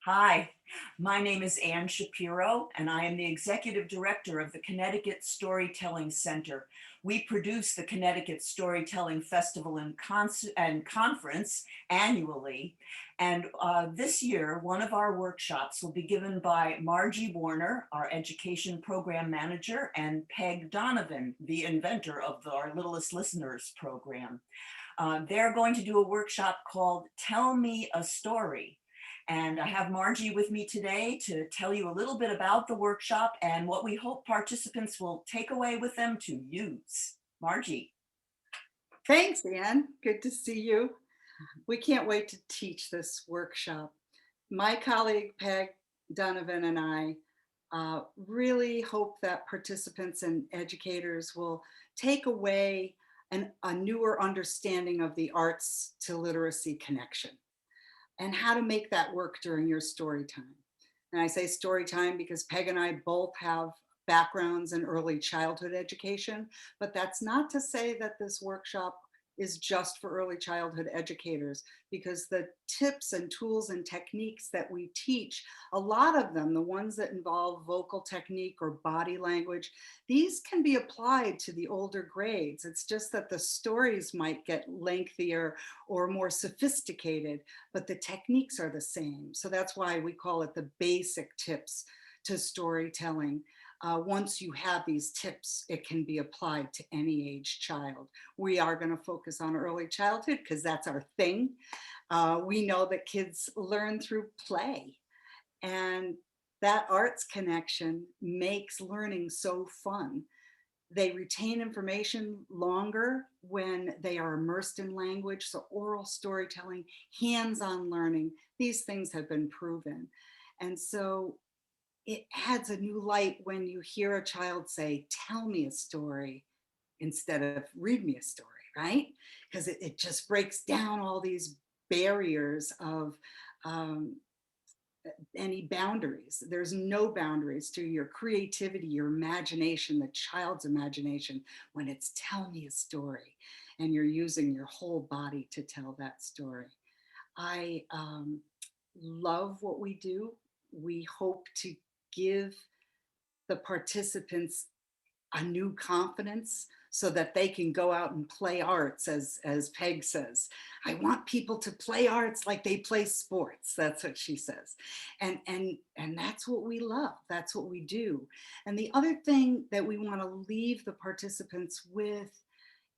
Hi, my name is Ann Shapiro, and I am the Executive Director of the Connecticut Storytelling Center. We produce the Connecticut Storytelling Festival and Conference annually. And this year, one of our workshops will be given by Margie Warner, our Education Program Manager, and Peg Donovan, the inventor of our Littlest Listeners program. They're going to do a workshop called Tell Me a Story. And I have Margie with me today to tell you a little bit about the workshop and what we hope participants will take away with them to use. Margie. Thanks, Anne. Good to see you. We can't wait to teach this workshop. My colleague Peg Donovan and I really hope that participants and educators will take away a newer understanding of the arts to literacy connection and how to make that work during your story time. And I say story time because Peg and I both have backgrounds in early childhood education, but that's not to say that this workshop is just for early childhood educators, because the tips and tools and techniques that we teach, a lot of them, the ones that involve vocal technique or body language, these can be applied to the older grades. It's just that the stories might get lengthier or more sophisticated, but the techniques are the same. So that's why we call it the basic tips to storytelling. Once you have these tips, it can be applied to any age child. We are going to focus on early childhood because that's our thing. We know that kids learn through play, and that arts connection makes learning so fun. They retain information longer when they are immersed in language. So, oral storytelling, hands on learning, these things have been proven. And so, it adds a new light when you hear a child say, "Tell me a story," instead of "Read me a story," right? Because it just breaks down all these barriers of um, any boundaries. There's no boundaries to your creativity, your imagination, the child's imagination when it's "Tell me a story," and you're using your whole body to tell that story. I love what we do. We hope to give the participants a new confidence so that they can go out and play arts, as Peg says. I want people to play arts like they play sports. That's what she says. And that's what we love. That's what we do. And the other thing that we want to leave the participants with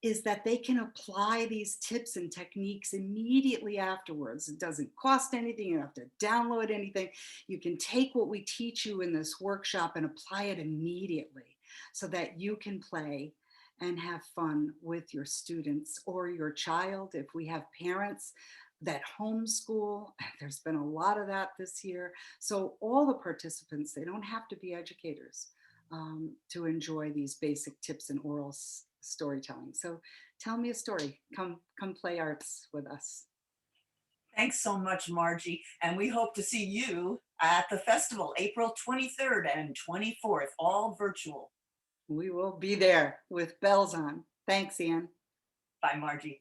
is that they can apply these tips and techniques immediately afterwards. It doesn't cost anything. You don't have to download anything. You can take what we teach you in this workshop and apply it immediately so that you can play and have fun with your students or your child. If we have parents that homeschool, there's been a lot of that this year. So all the participants, they don't have to be educators to enjoy these basic tips in oral storytelling. So tell me a story. Come play arts with us. Thanks so much, Margie. And we hope to see you at the festival, April 23rd and 24th, all virtual. We will be there with bells on. Thanks, Anne. Bye, Margie.